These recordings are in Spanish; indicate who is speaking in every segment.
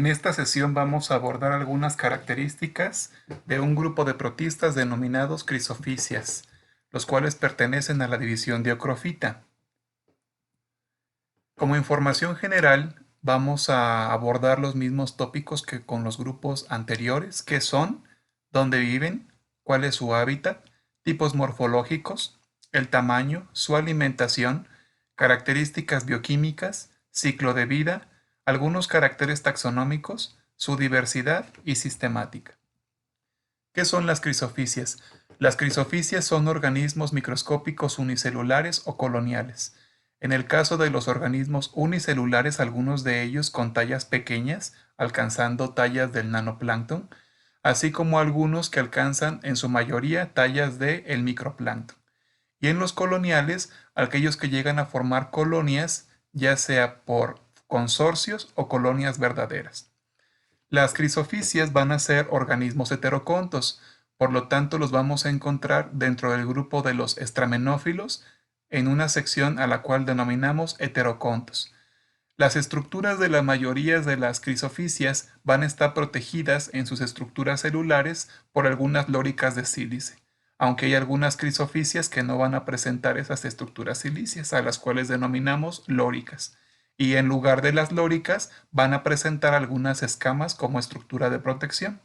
Speaker 1: En esta sesión vamos a abordar algunas características de un grupo de protistas denominados crisofícias, los cuales pertenecen a la división Diocrofita. Como información general, vamos a abordar los mismos tópicos que con los grupos anteriores, que son dónde viven, cuál es su hábitat, tipos morfológicos, el tamaño, su alimentación, características bioquímicas, ciclo de vida, algunos caracteres taxonómicos, su diversidad y sistemática. ¿Qué son las crisofícias? Las crisofícias son organismos microscópicos unicelulares o coloniales. En el caso de los organismos unicelulares, algunos de ellos con tallas pequeñas, alcanzando tallas del nanoplancton, así como algunos que alcanzan en su mayoría tallas del microplancton. Y en los coloniales, aquellos que llegan a formar colonias, ya sea por consorcios o colonias verdaderas. Las crisofícias van a ser organismos heterocontos, por lo tanto los vamos a encontrar dentro del grupo de los estramenófilos en una sección a la cual denominamos heterocontos. Las estructuras de la mayoría de las crisofícias van a estar protegidas en sus estructuras celulares por algunas lóricas de sílice, aunque hay algunas crisofícias que no van a presentar esas estructuras silíceas, a las cuales denominamos lóricas. Y en lugar de las lóricas van a presentar algunas escamas como estructura de protección.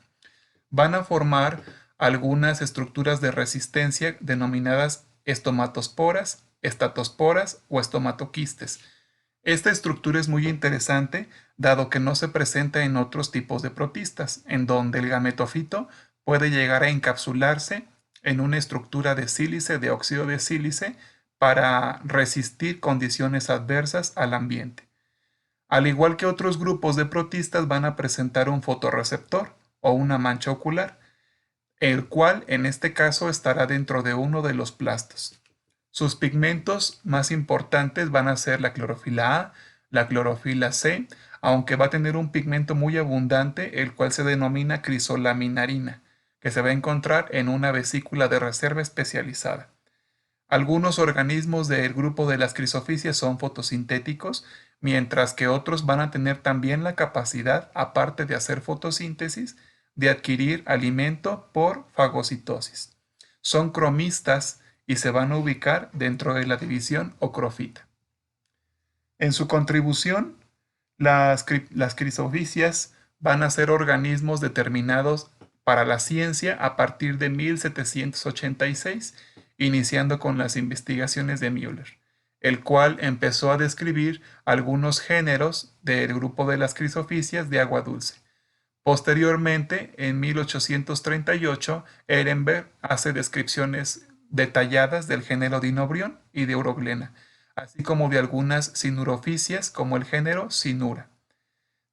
Speaker 1: Van a formar algunas estructuras de resistencia denominadas estomatosporas, estatosporas o estomatoquistes. Esta estructura es muy interesante, dado que no se presenta en otros tipos de protistas, en donde el gametofito puede llegar a encapsularse en una estructura de sílice, de óxido de sílice, para resistir condiciones adversas al ambiente. Al igual que otros grupos de protistas, van a presentar un fotorreceptor o una mancha ocular, el cual en este caso estará dentro de uno de los plastos. Sus pigmentos más importantes van a ser la clorofila A, la clorofila C, aunque va a tener un pigmento muy abundante, el cual se denomina crisolaminarina, que se va a encontrar en una vesícula de reserva especializada. Algunos organismos del grupo de las crisofícias son fotosintéticos, mientras que otros van a tener también la capacidad, aparte de hacer fotosíntesis, de adquirir alimento por fagocitosis. Son cromistas y se van a ubicar dentro de la división ocrofita. En su contribución, las crisofícias van a ser organismos determinados para la ciencia a partir de 1786, iniciando con las investigaciones de Müller, el cual empezó a describir algunos géneros del grupo de las crisofícias de agua dulce. Posteriormente, en 1838, Ehrenberg hace descripciones detalladas del género Dinobrion y de Uroglena, así como de algunas sinurofícias como el género Sinura.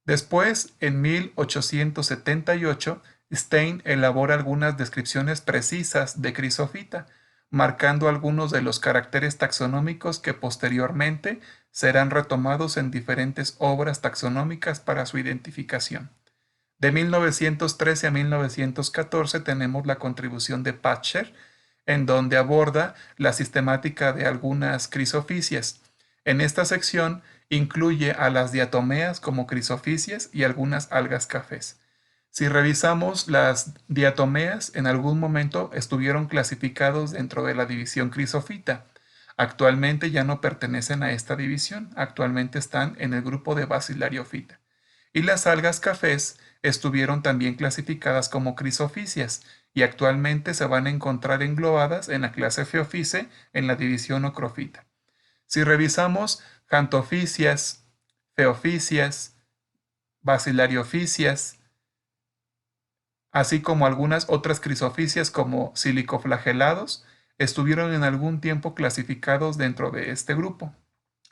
Speaker 1: Después, en 1878, Stein elabora algunas descripciones precisas de Crisofita, marcando algunos de los caracteres taxonómicos que posteriormente serán retomados en diferentes obras taxonómicas para su identificación. De 1913 a 1914 tenemos la contribución de Patcher, en donde aborda la sistemática de algunas crisofícias. En esta sección incluye a las diatomeas como crisofícias y algunas algas cafés. Si revisamos las diatomeas, en algún momento estuvieron clasificados dentro de la división crisofita. Actualmente ya no pertenecen a esta división, actualmente están en el grupo de Bacillariophyta. Y las algas cafés estuvieron también clasificadas como crisofícias y actualmente se van a encontrar englobadas en la clase Pheophyce en la división Ocrofita. Si revisamos Xanthophycias, Pheophycias, Bacillariophycias, así como algunas otras crisofícias como silicoflagelados, estuvieron en algún tiempo clasificados dentro de este grupo.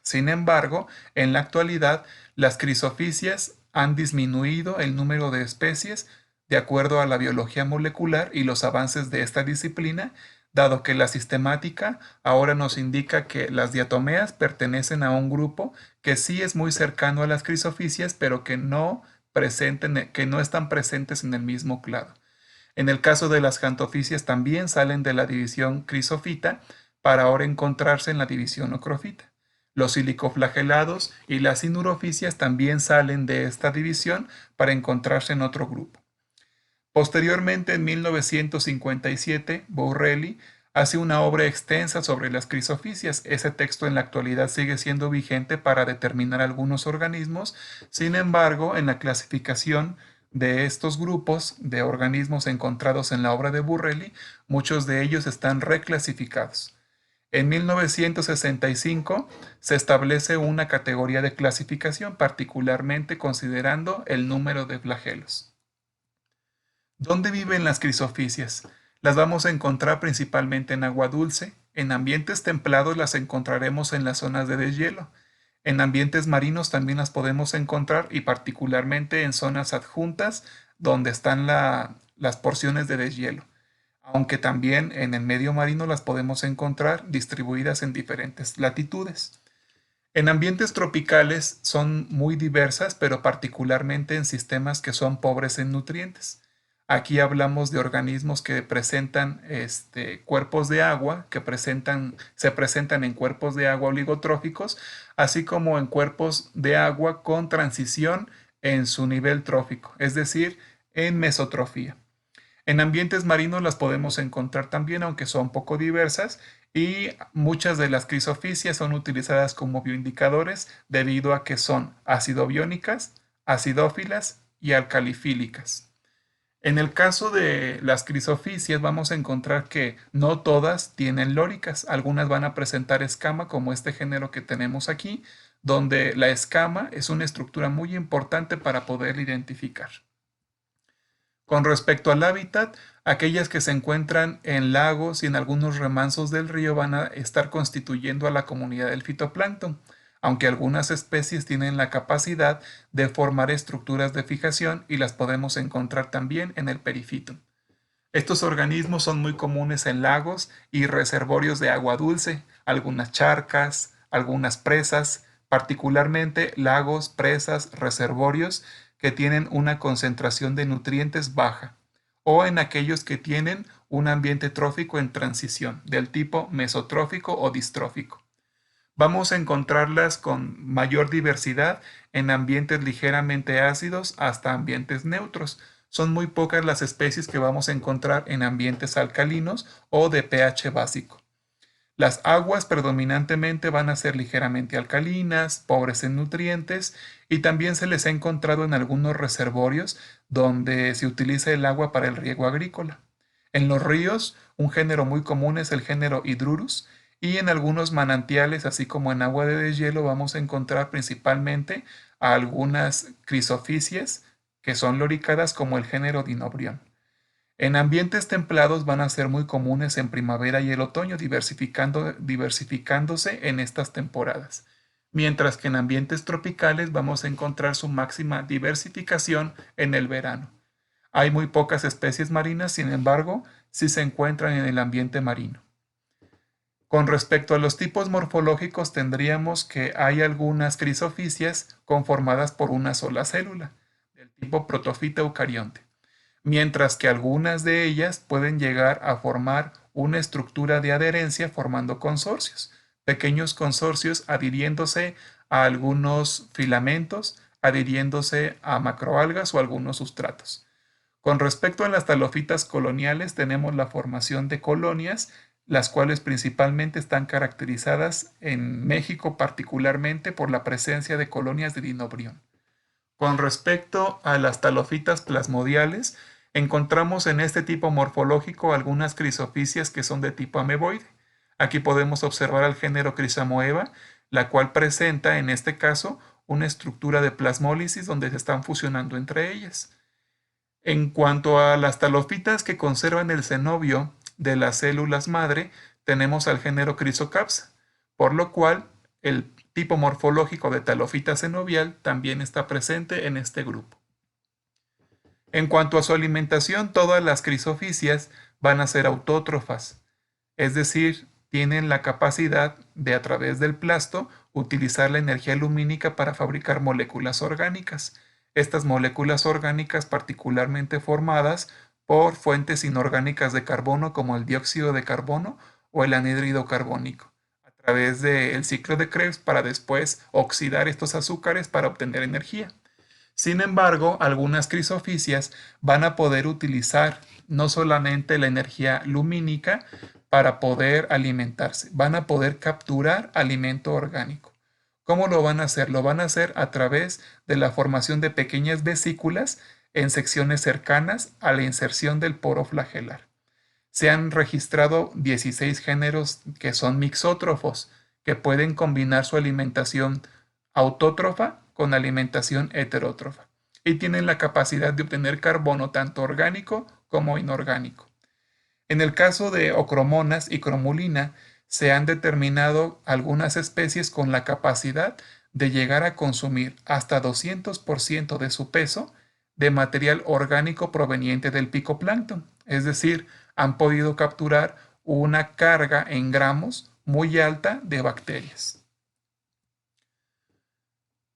Speaker 1: Sin embargo, en la actualidad, las crisofícias han disminuido el número de especies de acuerdo a la biología molecular y los avances de esta disciplina, dado que la sistemática ahora nos indica que las diatomeas pertenecen a un grupo que sí es muy cercano a las crisofícias, pero que no están presentes en el mismo clado. En el caso de las xanthophycias también salen de la división crisofita para ahora encontrarse en la división ocrofita. Los silicoflagelados y las sinuroficias también salen de esta división para encontrarse en otro grupo. Posteriormente, en 1957, Borrelli hace una obra extensa sobre las crisofisias. Ese texto en la actualidad sigue siendo vigente para determinar algunos organismos. Sin embargo, en la clasificación de estos grupos de organismos encontrados en la obra de Borrelli, muchos de ellos están reclasificados. En 1965 se establece una categoría de clasificación, particularmente considerando el número de flagelos. ¿Dónde viven las crisofisias? Las vamos a encontrar principalmente en agua dulce. En ambientes templados las encontraremos en las zonas de deshielo. En ambientes marinos también las podemos encontrar y particularmente en zonas adjuntas donde están las porciones de deshielo. Aunque también en el medio marino las podemos encontrar distribuidas en diferentes latitudes. En ambientes tropicales son muy diversas, pero particularmente en sistemas que son pobres en nutrientes. Aquí hablamos de organismos que presentan cuerpos de agua, se presentan en cuerpos de agua oligotróficos, así como en cuerpos de agua con transición en su nivel trófico, es decir, en mesotrofía. En ambientes marinos las podemos encontrar también, aunque son poco diversas, y muchas de las crisofisias son utilizadas como bioindicadores debido a que son acidobiónicas, acidófilas y alcalifílicas. En el caso de las crisofisias vamos a encontrar que no todas tienen lóricas, algunas van a presentar escama como este género que tenemos aquí, donde la escama es una estructura muy importante para poder identificar. Con respecto al hábitat, aquellas que se encuentran en lagos y en algunos remansos del río van a estar constituyendo a la comunidad del fitoplancton, aunque algunas especies tienen la capacidad de formar estructuras de fijación y las podemos encontrar también en el perifito. Estos organismos son muy comunes en lagos y reservorios de agua dulce, algunas charcas, algunas presas, particularmente lagos, presas, reservorios que tienen una concentración de nutrientes baja, o en aquellos que tienen un ambiente trófico en transición, del tipo mesotrófico o distrófico. Vamos a encontrarlas con mayor diversidad en ambientes ligeramente ácidos hasta ambientes neutros. Son muy pocas las especies que vamos a encontrar en ambientes alcalinos o de pH básico. Las aguas predominantemente van a ser ligeramente alcalinas, pobres en nutrientes, y también se les ha encontrado en algunos reservorios donde se utiliza el agua para el riego agrícola. En los ríos, un género muy común es el género Hydrurus, y en algunos manantiales, así como en agua de deshielo, vamos a encontrar principalmente a algunas crisofisias que son loricadas como el género Dinobrion. En ambientes templados van a ser muy comunes en primavera y el otoño, diversificándose en estas temporadas, mientras que en ambientes tropicales vamos a encontrar su máxima diversificación en el verano. Hay muy pocas especies marinas, sin embargo, sí se encuentran en el ambiente marino. Con respecto a los tipos morfológicos, tendríamos que hay algunas crisofisias conformadas por una sola célula, del tipo protofita eucarionte, mientras que algunas de ellas pueden llegar a formar una estructura de adherencia formando consorcios, pequeños consorcios adhiriéndose a algunos filamentos, adhiriéndose a macroalgas o algunos sustratos. Con respecto a las talofitas coloniales, tenemos la formación de colonias, las cuales principalmente están caracterizadas en México particularmente por la presencia de colonias de dinobrión. Con respecto a las talofitas plasmodiales, encontramos en este tipo morfológico algunas crisofisias que son de tipo ameboide. Aquí podemos observar al género Crisamoeba, la cual presenta en este caso una estructura de plasmólisis donde se están fusionando entre ellas. En cuanto a las talofitas que conservan el cenobio de las células madre, tenemos al género Chrysocapsa, por lo cual el tipo morfológico de talofita cenobial también está presente en este grupo. En cuanto a su alimentación, todas las crisofisias van a ser autótrofas, es decir, tienen la capacidad de a través del plasto utilizar la energía lumínica para fabricar moléculas orgánicas. Estas moléculas orgánicas particularmente formadas por fuentes inorgánicas de carbono como el dióxido de carbono o el anhídrido carbónico. A través del ciclo de Krebs para después oxidar estos azúcares para obtener energía. Sin embargo, algunas crisofisias van a poder utilizar no solamente la energía lumínica para poder alimentarse, van a poder capturar alimento orgánico. ¿Cómo lo van a hacer? Lo van a hacer a través de la formación de pequeñas vesículas en secciones cercanas a la inserción del poro flagelar. Se han registrado 16 géneros que son mixótrofos, que pueden combinar su alimentación autótrofa con alimentación heterótrofa y tienen la capacidad de obtener carbono tanto orgánico como inorgánico. En el caso de ocromonas y cromulina, se han determinado algunas especies con la capacidad de llegar a consumir hasta 200% de su peso de material orgánico proveniente del picoplancton, es decir, han podido capturar una carga en gramos muy alta de bacterias.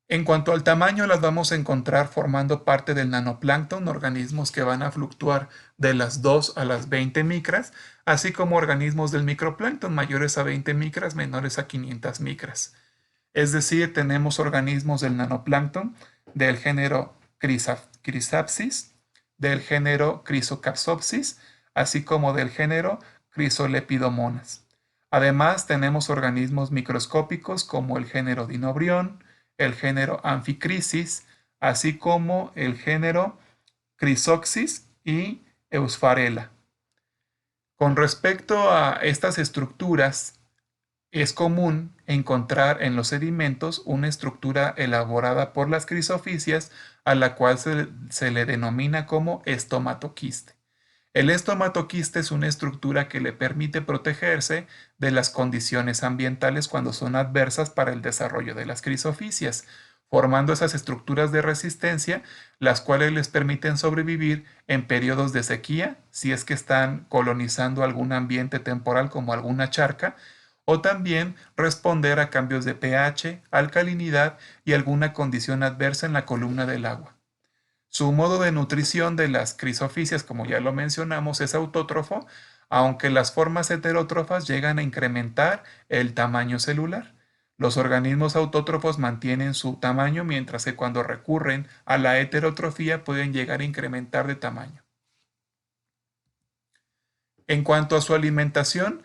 Speaker 1: En cuanto al tamaño, las vamos a encontrar formando parte del nanoplancton, organismos que van a fluctuar de las 2 a las 20 micras, así como organismos del microplancton mayores a 20 micras, menores a 500 micras. Es decir, tenemos organismos del nanoplancton del género Chrysapsis, del género Chrysocapsopsis, así como del género Chrysolepidomonas. Además, tenemos organismos microscópicos como el género Dinobrión, el género Amphicrisis, así como el género Chrysoxis y Eusfarella. Con respecto a estas estructuras, es común encontrar en los sedimentos una estructura elaborada por las crisofisias a la cual se le denomina como estomatoquiste. El estomatoquiste es una estructura que le permite protegerse de las condiciones ambientales cuando son adversas para el desarrollo de las crisofisias, formando esas estructuras de resistencia, las cuales les permiten sobrevivir en periodos de sequía, si es que están colonizando algún ambiente temporal como alguna charca, o también responder a cambios de pH, alcalinidad y alguna condición adversa en la columna del agua. Su modo de nutrición de las crisofisias, como ya lo mencionamos, es autótrofo, aunque las formas heterótrofas llegan a incrementar el tamaño celular. Los organismos autótrofos mantienen su tamaño, mientras que cuando recurren a la heterotrofía pueden llegar a incrementar de tamaño. En cuanto a su alimentación,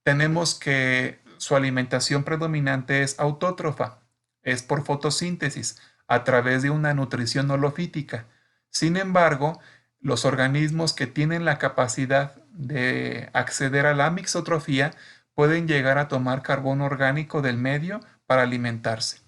Speaker 1: tenemos que su alimentación predominante es autótrofa, es por fotosíntesis, a través de una nutrición holofítica. Sin embargo, los organismos que tienen la capacidad de acceder a la mixotrofía pueden llegar a tomar carbono orgánico del medio para alimentarse.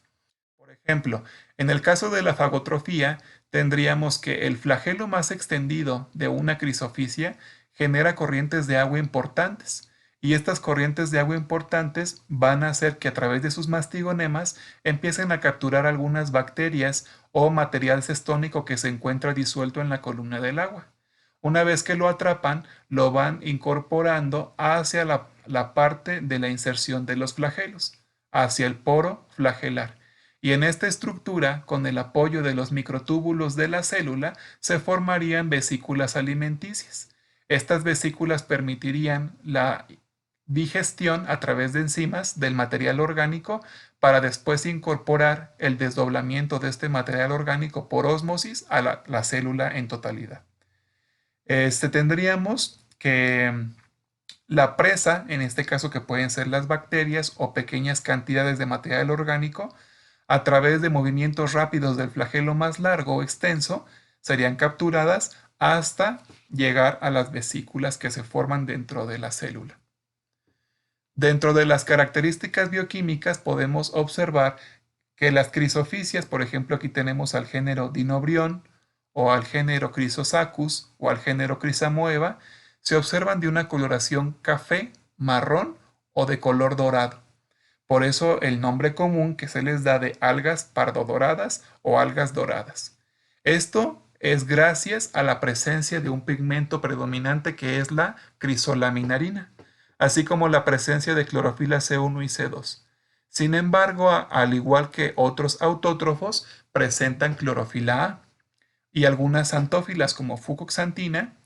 Speaker 1: Por ejemplo, en el caso de la fagotrofía, tendríamos que el flagelo más extendido de una crisofisia genera corrientes de agua importantes, y estas corrientes de agua importantes van a hacer que a través de sus mastigonemas empiecen a capturar algunas bacterias o material cestónico que se encuentra disuelto en la columna del agua. Una vez que lo atrapan, lo van incorporando hacia la parte de la inserción de los flagelos, hacia el poro flagelar. Y en esta estructura, con el apoyo de los microtúbulos de la célula, se formarían vesículas alimenticias. Estas vesículas permitirían la digestión a través de enzimas del material orgánico para después incorporar el desdoblamiento de este material orgánico por ósmosis a la célula en totalidad. Tendríamos que la presa, en este caso que pueden ser las bacterias o pequeñas cantidades de material orgánico, a través de movimientos rápidos del flagelo más largo o extenso, serían capturadas hasta llegar a las vesículas que se forman dentro de la célula. Dentro de las características bioquímicas podemos observar que las crisofisias, por ejemplo, aquí tenemos al género Dinobrión o al género Chrysosaccus o al género Chrysamoeba, se observan de una coloración café, marrón o de color dorado. Por eso el nombre común que se les da de algas pardodoradas o algas doradas. Esto es gracias a la presencia de un pigmento predominante que es la crisolaminarina, así como la presencia de clorofila C1 y C2. Sin embargo, al igual que otros autótrofos, presentan clorofila A y algunas antófilas como fucoxantina,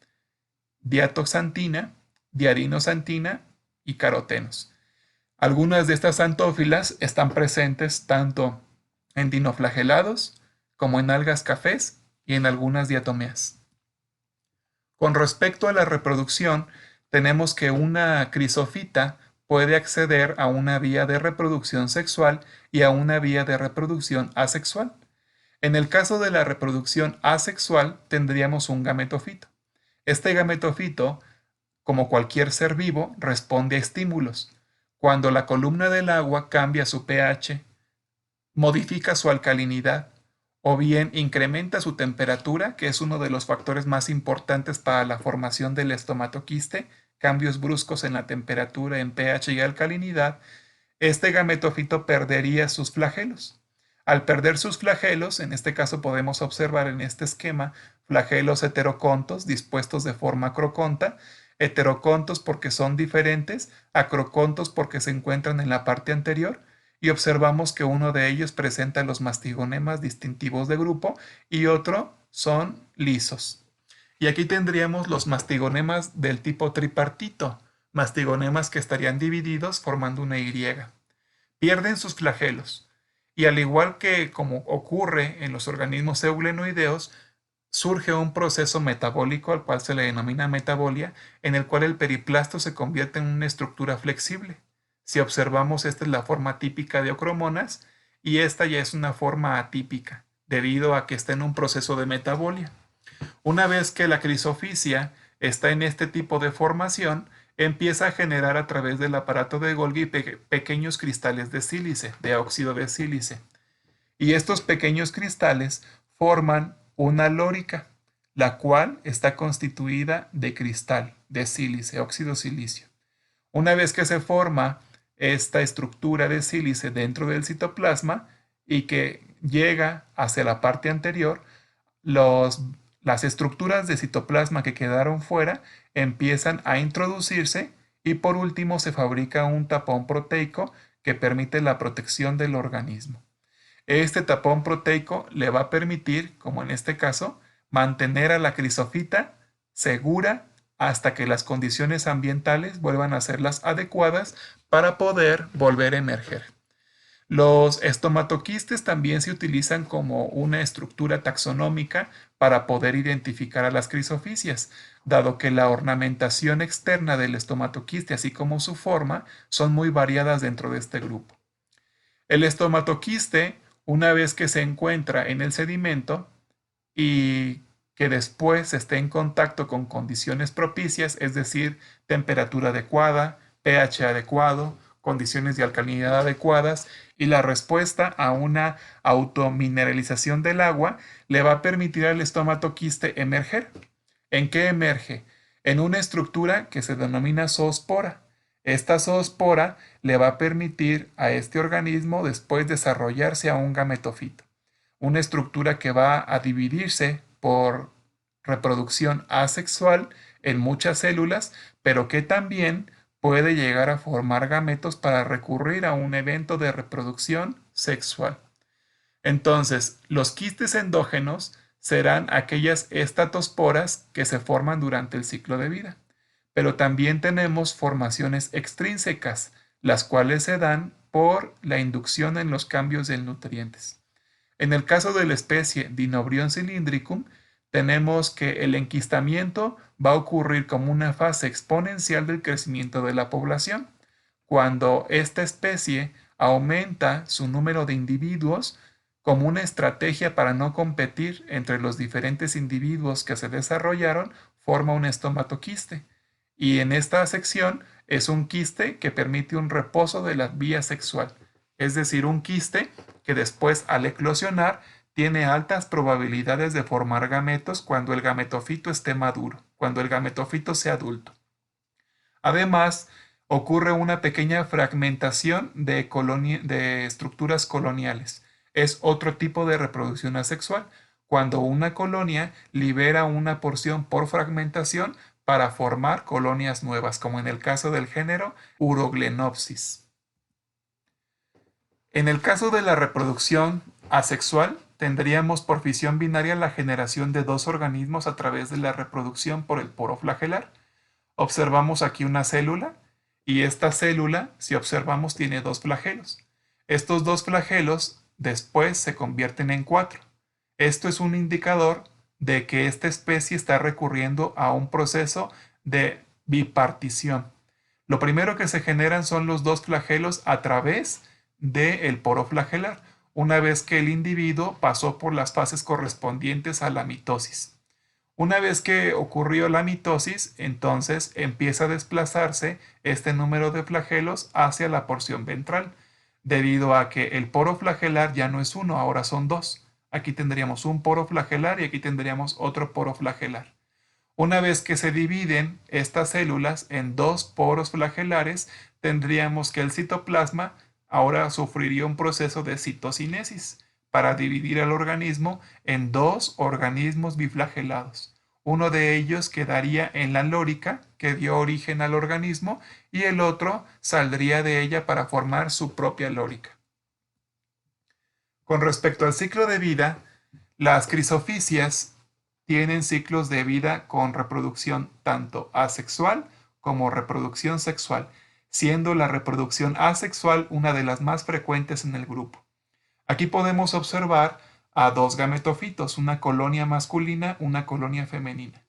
Speaker 1: diatoxantina, diarinoxantina y carotenos. Algunas de estas antófilas están presentes tanto en dinoflagelados como en algas cafés y en algunas diatomeas. Con respecto a la reproducción, tenemos que una crisofita puede acceder a una vía de reproducción sexual y a una vía de reproducción asexual. En el caso de la reproducción asexual, tendríamos un gametofito. Este gametofito, como cualquier ser vivo, responde a estímulos. Cuando la columna del agua cambia su pH, modifica su alcalinidad o bien incrementa su temperatura, que es uno de los factores más importantes para la formación del estomatoquiste, cambios bruscos en la temperatura, en pH y alcalinidad, este gametofito perdería sus flagelos. Al perder sus flagelos, en este caso podemos observar en este esquema flagelos heterocontos dispuestos de forma acroconta, heterocontos porque son diferentes, acrocontos porque se encuentran en la parte anterior, y observamos que uno de ellos presenta los mastigonemas distintivos de grupo y otro son lisos. Y aquí tendríamos los mastigonemas del tipo tripartito, mastigonemas que estarían divididos formando una Y. Pierden sus flagelos y al igual que como ocurre en los organismos eulenoideos, surge un proceso metabólico al cual se le denomina metabolia, en el cual el periplasto se convierte en una estructura flexible. Si observamos, esta es la forma típica de Ocromonas y esta ya es una forma atípica, debido a que está en un proceso de metabolia. Una vez que la crisoficia está en este tipo de formación, empieza a generar a través del aparato de Golgi pequeños cristales de sílice, de óxido de sílice. Y estos pequeños cristales forman una lórica, la cual está constituida de cristal, de sílice, óxido silicio. Una vez que se forma esta estructura de sílice dentro del citoplasma y que llega hacia la parte anterior, las estructuras de citoplasma que quedaron fuera empiezan a introducirse y por último se fabrica un tapón proteico que permite la protección del organismo. Este tapón proteico le va a permitir, como en este caso, mantener a la crisofita segura hasta que las condiciones ambientales vuelvan a ser las adecuadas para poder volver a emerger. Los estomatoquistes también se utilizan como una estructura taxonómica para poder identificar a las crisofisias, dado que la ornamentación externa del estomatoquiste, así como su forma, son muy variadas dentro de este grupo. El estomatoquiste, una vez que se encuentra en el sedimento y que después esté en contacto con condiciones propicias, es decir, temperatura adecuada, pH adecuado, condiciones de alcalinidad adecuadas y la respuesta a una automineralización del agua, le va a permitir al estomatoquiste emerger. ¿En qué emerge? En una estructura que se denomina zoospora. Esta zoospora le va a permitir a este organismo después desarrollarse a un gametofito, una estructura que va a dividirse por reproducción asexual en muchas células, pero que también puede llegar a formar gametos para recurrir a un evento de reproducción sexual. Entonces, los quistes endógenos serán aquellas estatosporas que se forman durante el ciclo de vida. Pero también tenemos formaciones extrínsecas, las cuales se dan por la inducción en los cambios de nutrientes. En el caso de la especie Dinobrion cylindricum, tenemos que el enquistamiento va a ocurrir como una fase exponencial del crecimiento de la población. Cuando esta especie aumenta su número de individuos como una estrategia para no competir entre los diferentes individuos que se desarrollaron, forma un estomatoquiste. Y en esta sección es un quiste que permite un reposo de la vía sexual, es decir, un quiste que después al eclosionar tiene altas probabilidades de formar gametos cuando el gametofito esté maduro, cuando el gametofito sea adulto. Además, ocurre una pequeña fragmentación de estructuras coloniales. Es otro tipo de reproducción asexual, cuando una colonia libera una porción por fragmentación para formar colonias nuevas, como en el caso del género Uroglenopsis. En el caso de la reproducción asexual, tendríamos por fisión binaria la generación de dos organismos a través de la reproducción por el poro flagelar. Observamos aquí una célula Y esta célula, si observamos, tiene dos flagelos. Estos dos flagelos después se convierten en cuatro. Esto es un indicador de que esta especie está recurriendo a un proceso de bipartición. Lo primero que se generan son los dos flagelos a través del poro flagelar, una vez que el individuo pasó por las fases correspondientes a la mitosis. Una vez que ocurrió la mitosis, entonces empieza a desplazarse este número de flagelos hacia la porción ventral, debido a que el poro flagelar ya no es uno, ahora son dos. Aquí tendríamos un poro flagelar y aquí tendríamos otro poro flagelar. Una vez que se dividen estas células en dos poros flagelares, tendríamos que el citoplasma ahora sufriría un proceso de citocinesis para dividir al organismo en dos organismos biflagelados. Uno de ellos quedaría en la lórica, que dio origen al organismo, y el otro saldría de ella para formar su propia lórica. Con respecto al ciclo de vida, las crisofisias tienen ciclos de vida con reproducción tanto asexual como reproducción sexual, siendo la reproducción asexual una de las más frecuentes en el grupo. Aquí podemos observar a dos gametofitos, una colonia masculina, una colonia femenina.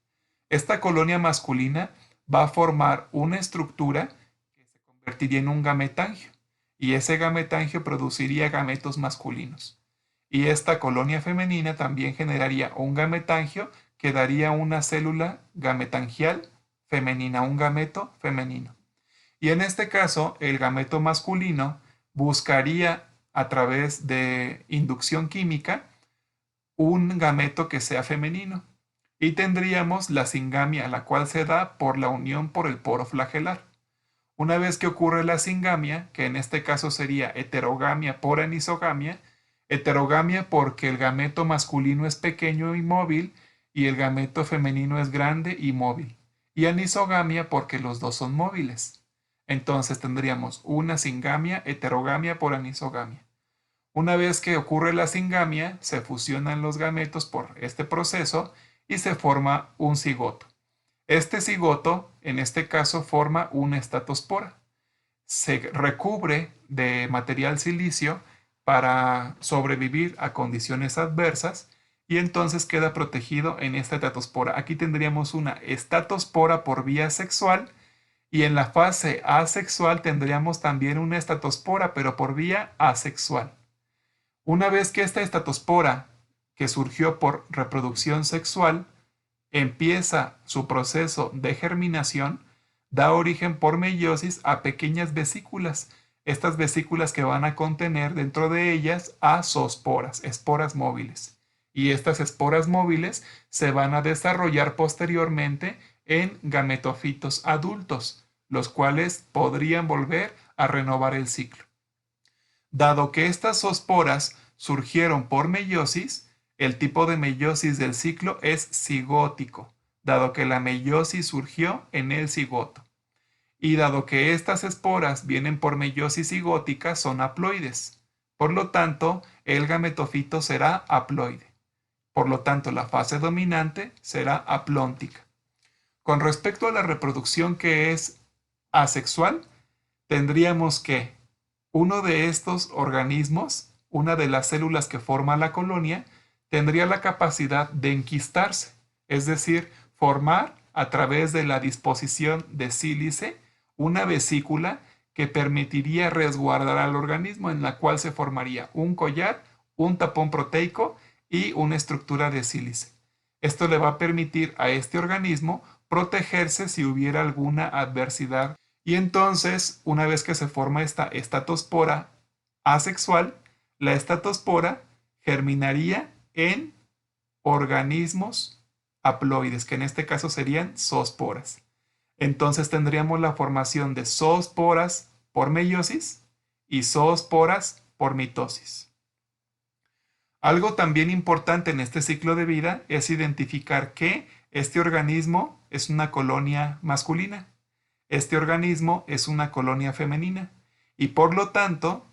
Speaker 1: Esta colonia masculina va a formar una estructura que se convertiría en un gametangio, y ese gametangio produciría gametos masculinos. Y esta colonia femenina también generaría un gametangio que daría una célula gametangial femenina, un gameto femenino. Y en este caso, el gameto masculino buscaría a través de inducción química un gameto que sea femenino. Y tendríamos la singamia, la cual se da por la unión por el poro flagelar. Una vez que ocurre la singamia, que en este caso sería heterogamia por anisogamia, heterogamia porque el gameto masculino es pequeño y móvil y el gameto femenino es grande y móvil. Y anisogamia porque los dos son móviles. Entonces tendríamos una singamia, heterogamia por anisogamia. Una vez que ocurre la singamia, se fusionan los gametos por este proceso y se forma un cigoto. Este cigoto, en este caso, forma una estatospora. Se recubre de material silicio para sobrevivir a condiciones adversas y entonces queda protegido en esta estatospora. Aquí tendríamos una estatospora por vía sexual y en la fase asexual tendríamos también una estatospora pero por vía asexual. Una vez que esta estatospora, que surgió por reproducción sexual, empieza su proceso de germinación, da origen por meiosis a pequeñas vesículas. Estas vesículas que van a contener dentro de ellas a zoosporas, esporas móviles. Y estas esporas móviles se van a desarrollar posteriormente en gametofitos adultos, los cuales podrían volver a renovar el ciclo. Dado que estas zoosporas surgieron por meiosis, el tipo de meiosis del ciclo es cigótico, dado que la meiosis surgió en el cigoto. Y dado que estas esporas vienen por meiosis cigótica, son haploides. Por lo tanto, el gametofito será haploide. Por lo tanto, la fase dominante será haplóntica. Con respecto a la reproducción que es asexual, tendríamos que uno de estos organismos, una de las células que forma la colonia, tendría la capacidad de enquistarse, es decir, formar a través de la disposición de sílice una vesícula que permitiría resguardar al organismo en la cual se formaría un collar, un tapón proteico y una estructura de sílice. Esto le va a permitir a este organismo protegerse si hubiera alguna adversidad. Y entonces, una vez que se forma esta estatospora asexual, la estatospora germinaría en organismos haploides, que en este caso serían zoosporas. Entonces tendríamos la formación de zoosporas por meiosis y zoosporas por mitosis. Algo también importante en este ciclo de vida es identificar que este organismo es una colonia masculina, este organismo es una colonia femenina y por lo tanto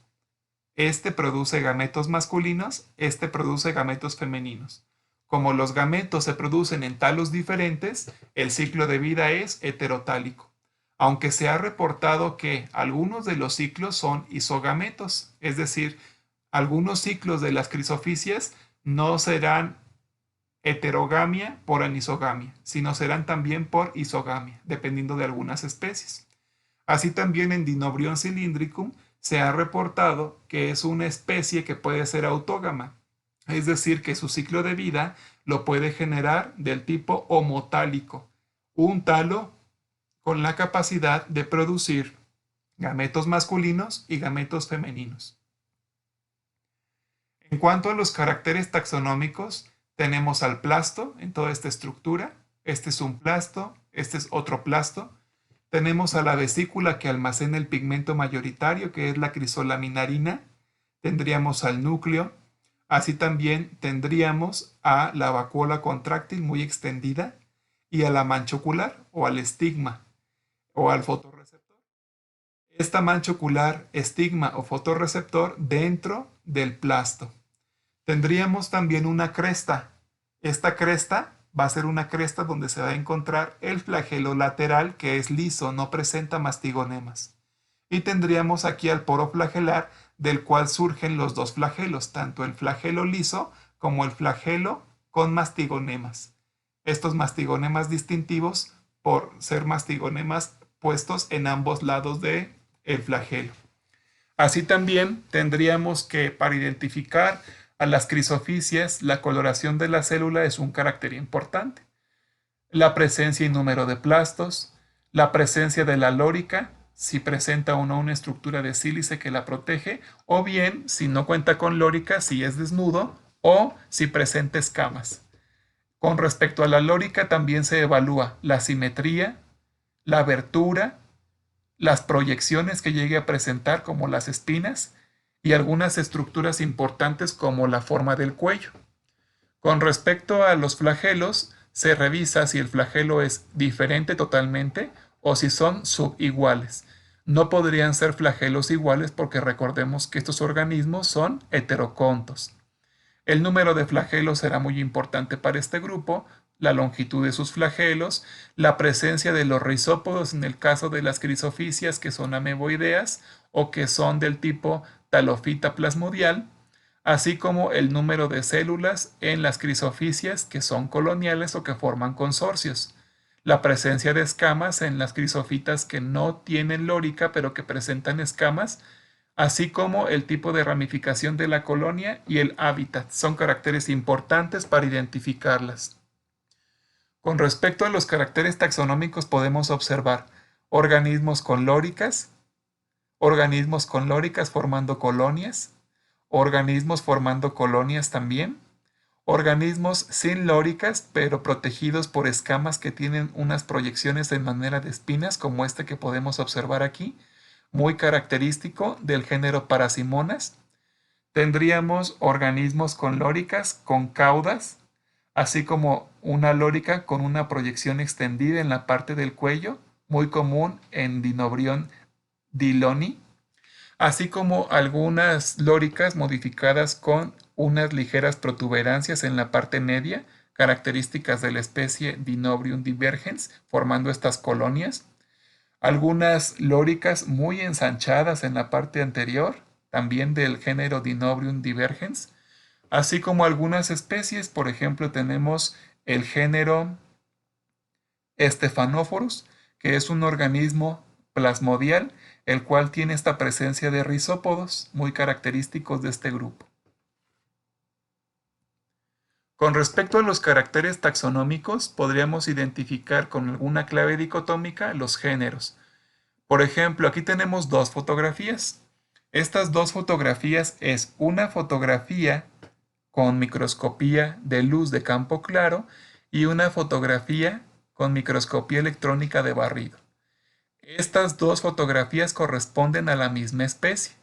Speaker 1: este produce gametos masculinos, este produce gametos femeninos. Como los gametos se producen en talos diferentes, el ciclo de vida es heterotálico. aunque se ha reportado que algunos de los ciclos son isogametos, es decir, algunos ciclos de las crisofisias no serán heterogamia por anisogamia, sino serán también por isogamia, dependiendo de algunas especies. Así también en Dinobrion cylindricum se ha reportado que es una especie que puede ser autógama, es decir, que su ciclo de vida lo puede generar del tipo homotálico, un talo con la capacidad de producir gametos masculinos y gametos femeninos. En cuanto a los caracteres taxonómicos, tenemos al plasto en toda esta estructura. Este es un plasto, este es otro plasto. Tenemos a la vesícula que almacena el pigmento mayoritario, que es la crisolaminarina. Tendríamos al núcleo. Así también tendríamos a la vacuola contráctil muy extendida y a la mancha ocular o al estigma o al fotorreceptor. Esta mancha ocular, estigma o fotorreceptor dentro del plasto. Tendríamos también una cresta. Esta cresta va a ser una cresta donde se va a encontrar el flagelo lateral que es liso, no presenta mastigonemas. Y tendríamos aquí al poro flagelar del cual surgen los dos flagelos, tanto el flagelo liso como el flagelo con mastigonemas. Estos mastigonemas distintivos por ser mastigonemas puestos en ambos lados del flagelo. Así también tendríamos que para identificar a las crisofisias, la coloración de la célula es un carácter importante. La presencia y número de plastos, la presencia de la lórica, si presenta o no una estructura de sílice que la protege, o bien, si no cuenta con lórica, si es desnudo, o si presenta escamas. Con respecto a la lórica, también se evalúa la simetría, la abertura, las proyecciones que llegue a presentar, como las espinas, y algunas estructuras importantes como la forma del cuello. Con respecto a los flagelos, se revisa si el flagelo es diferente totalmente o si son subiguales. No podrían ser flagelos iguales porque recordemos que estos organismos son heterocontos. El número de flagelos será muy importante para este grupo, la longitud de sus flagelos, la presencia de los rizópodos en el caso de las crisofisias que son ameboideas o que son del tipo talofita plasmodial, así como el número de células en las crisofisias que son coloniales o que forman consorcios, la presencia de escamas en las crisofitas que no tienen lórica pero que presentan escamas, así como el tipo de ramificación de la colonia y el hábitat. Son caracteres importantes para identificarlas. Con respecto a los caracteres taxonómicos podemos observar organismos con lóricas formando colonias, organismos formando colonias también, organismos sin lóricas pero protegidos por escamas que tienen unas proyecciones en manera de espinas como este que podemos observar aquí, muy característico del género Parasimonas. Tendríamos organismos con lóricas, con caudas, así como una lórica con una proyección extendida en la parte del cuello, muy común en Dinobrion dilloni, así como algunas lóricas modificadas con unas ligeras protuberancias en la parte media, características de la especie Dinobrium divergens, formando estas colonias. Algunas lóricas muy ensanchadas en la parte anterior, también del género Dinobrium divergens, así como algunas especies, por ejemplo, tenemos el género Stephanophoros, que es un organismo plasmodial, el cual tiene esta presencia de rizópodos muy característicos de este grupo. Con respecto a los caracteres taxonómicos, podríamos identificar con alguna clave dicotómica los géneros. Por ejemplo, aquí tenemos dos fotografías. Estas dos fotografías es una fotografía con microscopía de luz de campo claro y una fotografía con microscopía electrónica de barrido. Estas dos fotografías corresponden a la misma especie.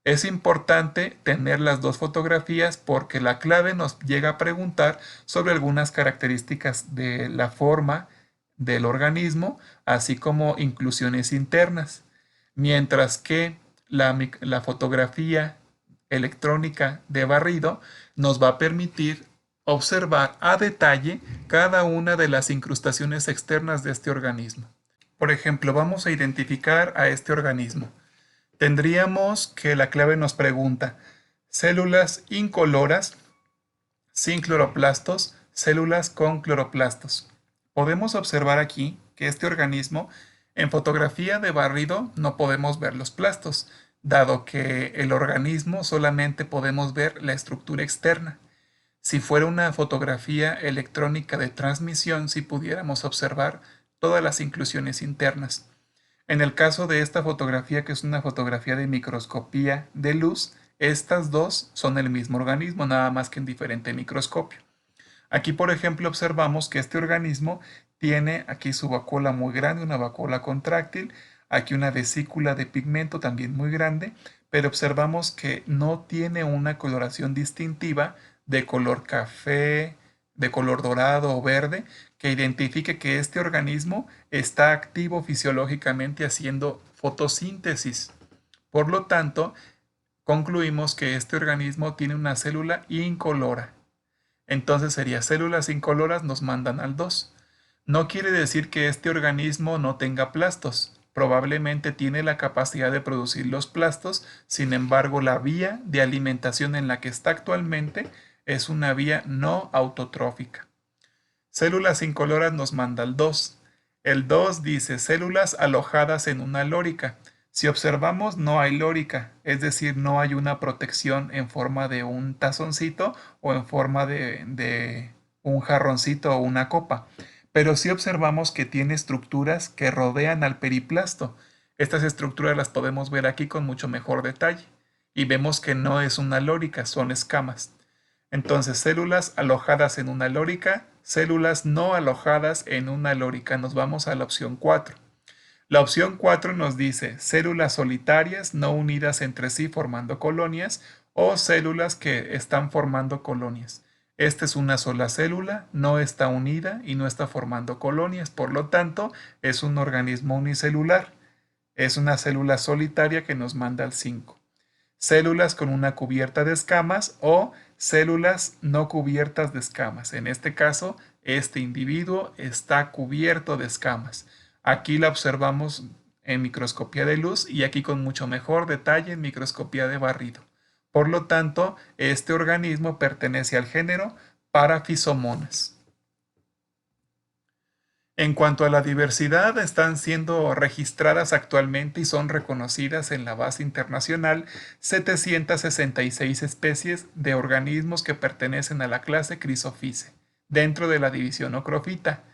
Speaker 1: Es importante tener las dos fotografías porque la clave nos llega a preguntar sobre algunas características de la forma del organismo, así como inclusiones internas, mientras que la fotografía electrónica de barrido nos va a permitir observar a detalle cada una de las incrustaciones externas de este organismo. Por ejemplo, vamos a identificar a este organismo. Tendríamos que la clave nos pregunta, células incoloras, sin cloroplastos, células con cloroplastos. Podemos observar aquí que este organismo, en fotografía de barrido no podemos ver los plastos, dado que el organismo solamente podemos ver la estructura externa. Si fuera una fotografía electrónica de transmisión, sí pudiéramos observar todas las inclusiones internas. En el caso de esta fotografía, que es una fotografía de microscopía de luz, estas dos son el mismo organismo, nada más que en diferente microscopio. Aquí, por ejemplo, observamos que este organismo tiene aquí su vacuola muy grande, una vacuola contráctil, aquí una vesícula de pigmento también muy grande, pero observamos que no tiene una coloración distintiva de color café, de color dorado o verde, que identifique que este organismo está activo fisiológicamente haciendo fotosíntesis. Por lo tanto, concluimos que este organismo tiene una célula incolora. Entonces sería células incoloras nos mandan al 2. No quiere decir que este organismo no tenga plastos. Probablemente tiene la capacidad de producir los plastos, sin embargo la vía de alimentación en la que está actualmente es una vía no autotrófica. Células incoloras nos manda al 2. El 2 dice células alojadas en una lórica. Si observamos, no hay lórica, es decir, no hay una protección en forma de un tazoncito o en forma de un jarroncito o una copa. Pero sí observamos que tiene estructuras que rodean al periplasto. Estas estructuras las podemos ver aquí con mucho mejor detalle. Y vemos que no es una lórica, son escamas. Entonces, células alojadas en una lórica, células no alojadas en una lórica. Nos vamos a la opción 4. La opción 4 nos dice células solitarias no unidas entre sí formando colonias o células que están formando colonias. Esta es una sola célula, no está unida y no está formando colonias, por lo tanto es un organismo unicelular. Es una célula solitaria que nos manda al 5. Células con una cubierta de escamas o células no cubiertas de escamas. En este caso, este individuo está cubierto de escamas. Aquí la observamos en microscopía de luz y aquí con mucho mejor detalle en microscopía de barrido. Por lo tanto, este organismo pertenece al género Paraphysomonas. En cuanto a la diversidad, están siendo registradas actualmente y son reconocidas en la base internacional 766 especies de organismos que pertenecen a la clase Chrysophyce, dentro de la división Ochrofita,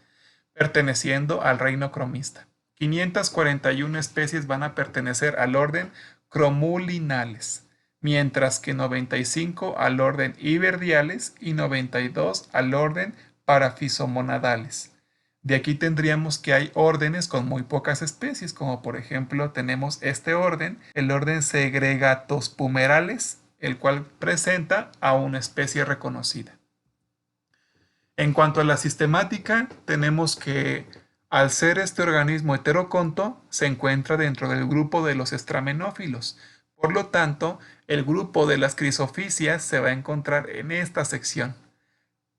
Speaker 1: perteneciendo al reino cromista. 541 especies van a pertenecer al orden Chromulinales, mientras que 95 al orden Hiverdiales y 92 al orden Paraphysomonadales. De aquí tendríamos que hay órdenes con muy pocas especies, como por ejemplo tenemos este orden, el orden Segregatospumerales, el cual presenta a una especie reconocida. En cuanto a la sistemática, tenemos que al ser este organismo heteroconto, se encuentra dentro del grupo de los estramenófilos. Por lo tanto, el grupo de las crisofisias se va a encontrar en esta sección.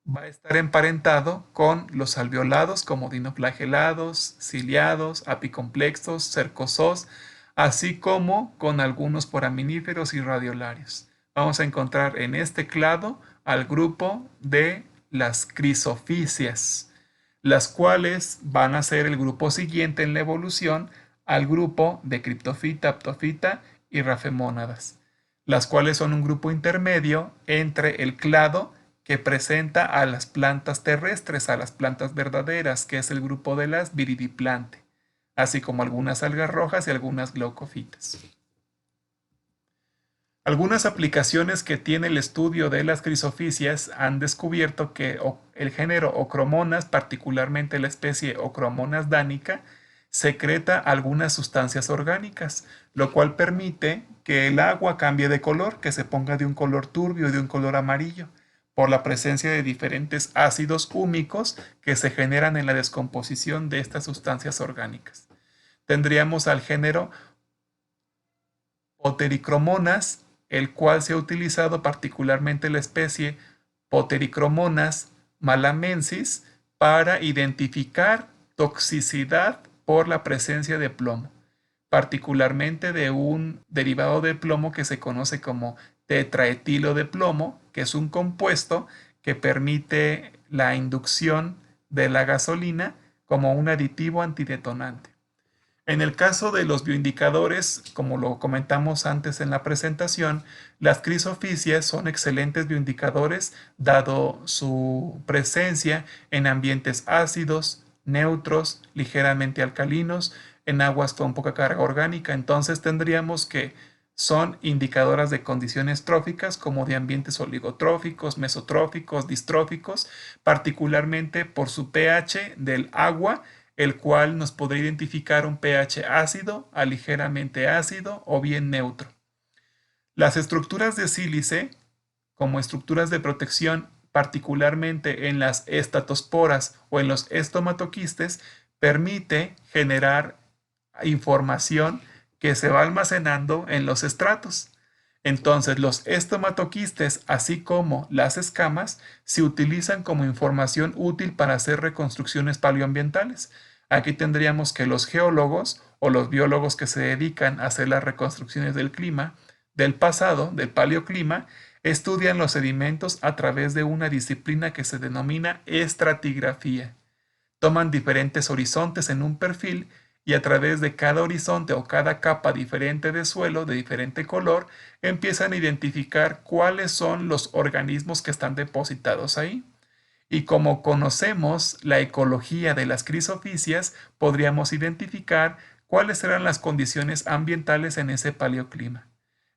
Speaker 1: Va a estar emparentado con los alveolados como dinoflagelados, ciliados, apicomplexos, cercosos, así como con algunos foraminíferos y radiolarios. Vamos a encontrar en este clado al grupo de las crisofisias, las cuales van a ser el grupo siguiente en la evolución al grupo de criptofita, aptofita y rafemónadas, las cuales son un grupo intermedio entre el clado que presenta a las plantas terrestres, a las plantas verdaderas, que es el grupo de las viridiplantae, así como algunas algas rojas y algunas glaucofitas. Algunas aplicaciones que tiene el estudio de las crisofisias han descubierto que el género Ochromonas, particularmente la especie Ochromonas danica, secreta algunas sustancias orgánicas, lo cual permite que el agua cambie de color, que se ponga de un color turbio y de un color amarillo, por la presencia de diferentes ácidos húmicos que se generan en la descomposición de estas sustancias orgánicas. Tendríamos al género Poterichromonas, el cual se ha utilizado particularmente la especie Poterichromonas malamensis para identificar toxicidad por la presencia de plomo, particularmente de un derivado de plomo que se conoce como tetraetilo de plomo, que es un compuesto que permite la inducción de la gasolina como un aditivo antidetonante. En el caso de los bioindicadores, como lo comentamos antes en la presentación, las crisofisias son excelentes bioindicadores dado su presencia en ambientes ácidos, neutros, ligeramente alcalinos, en aguas con poca carga orgánica. Entonces tendríamos que son indicadoras de condiciones tróficas como de ambientes oligotróficos, mesotróficos, distróficos, particularmente por su pH del agua, el cual nos podría identificar un pH ácido a ligeramente ácido o bien neutro. Las estructuras de sílice, como estructuras de protección, particularmente en las estatosporas o en los estomatoquistes, permite generar información que se va almacenando en los estratos. Entonces, los estomatoquistes, así como las escamas, se utilizan como información útil para hacer reconstrucciones paleoambientales. Aquí tendríamos que los geólogos o los biólogos que se dedican a hacer las reconstrucciones del clima, del pasado, del paleoclima, estudian los sedimentos a través de una disciplina que se denomina estratigrafía. Toman diferentes horizontes en un perfil y a través de cada horizonte o cada capa diferente de suelo de diferente color empiezan a identificar cuáles son los organismos que están depositados ahí. Y como conocemos la ecología de las crisofisias, podríamos identificar cuáles eran las condiciones ambientales en ese paleoclima.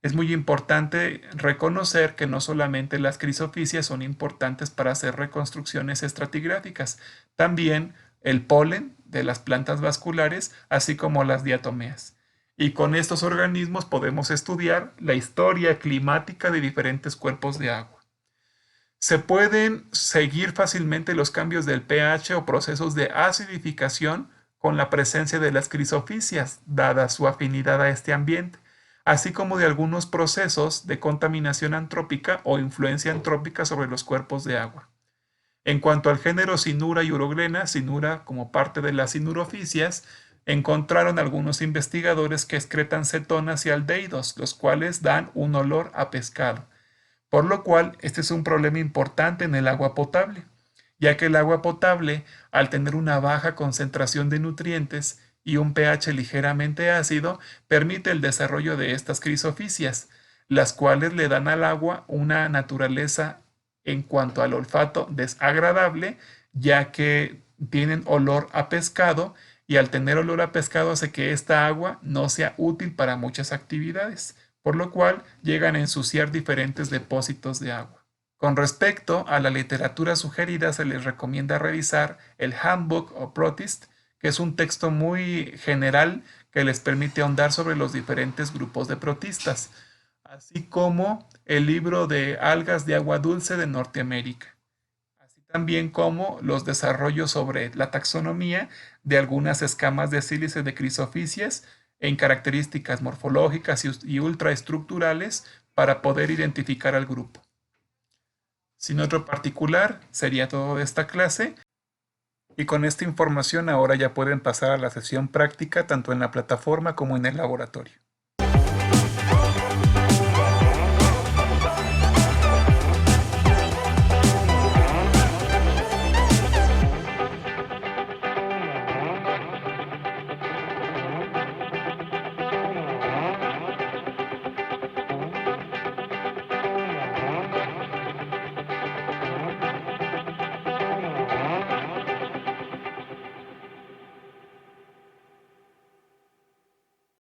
Speaker 1: Es muy importante reconocer que no solamente las crisofisias son importantes para hacer reconstrucciones estratigráficas, también el polen de las plantas vasculares, así como las diatomeas. Y con estos organismos podemos estudiar la historia climática de diferentes cuerpos de agua. Se pueden seguir fácilmente los cambios del pH o procesos de acidificación con la presencia de las crisofisias, dada su afinidad a este ambiente, así como de algunos procesos de contaminación antrópica o influencia antrópica sobre los cuerpos de agua. En cuanto al género Cynura y Uroglena, Cynura como parte de las cinurofisias, encontraron algunos investigadores que excretan cetonas y aldehídos, los cuales dan un olor a pescado, por lo cual este es un problema importante en el agua potable, ya que el agua potable, al tener una baja concentración de nutrientes y un pH ligeramente ácido, permite el desarrollo de estas crisofisias, las cuales le dan al agua una naturaleza en cuanto al olfato desagradable, ya que tienen olor a pescado y al tener olor a pescado hace que esta agua no sea útil para muchas actividades, por lo cual llegan a ensuciar diferentes depósitos de agua. Con respecto a la literatura sugerida, se les recomienda revisar el Handbook of Protists, que es un texto muy general que les permite ahondar sobre los diferentes grupos de protistas, así como el libro de Algas de agua dulce de Norteamérica, así también como los desarrollos sobre la taxonomía de algunas escamas de sílice de crisofisias en características morfológicas y ultraestructurales para poder identificar al grupo. Sin otro particular, sería todo de esta clase. Y con esta información ahora ya pueden pasar a la sesión práctica tanto en la plataforma como en el laboratorio.